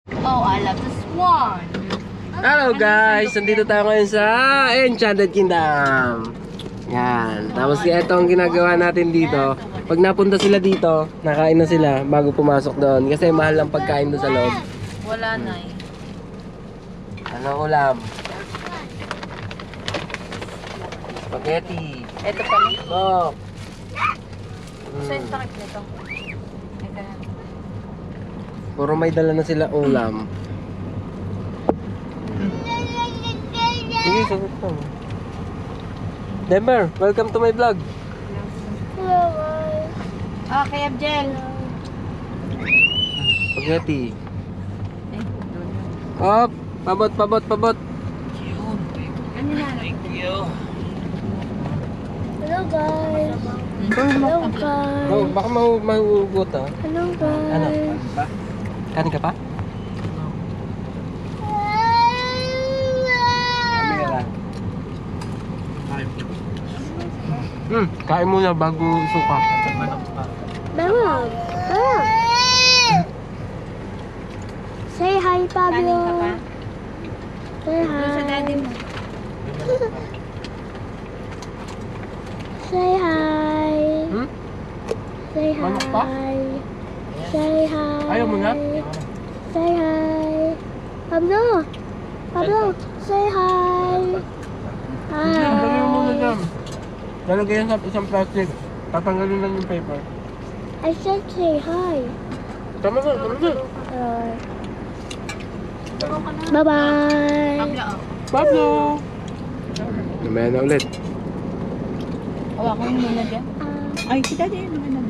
Oh, I love the swan. Hello guys! Nandito tayo ngayon sa Enchanted Kingdom. Yan. Tapos ito ang ginagawa natin dito. Pag napunta sila dito, nakain na sila bago pumasok doon. Kasi mahal ang pagkain doon sa loob. Wala na eh. Ano ulam? Spaghetti. Ito pala. Oh. Saan takip nito? Ito na. Puro may dala na sila ulam. Sige, sagot ka. Denver, welcome to my vlog. Ah, kay Abjel. Spaghetti. Up! Pabot, pabot, pabot. Ano na? Hello guys. Hello guys. Oh, baka mahugot ah. Hello guys. Ano? Kanin ka pa? Kain muna bago suka. Mama. Say hi, Kanin ka Pablo. pa? Say Doon sa daddy hi. mo. Say hi. Hmm? Say Manok pa? hi. Say hi. Ayaw mo na? Say hi. Pablo. Pablo. Say hi. Dali mo muna Hi. dyan. Lalagay yan sa isang plastic. Tatanggalin lang yung paper. I said say hi. Tama na, tama na. Bye-bye. Pablo, oh. Pablo! Namaya na ulit. Hawakan mo muna dyan. Ay, si daddy. Ano na?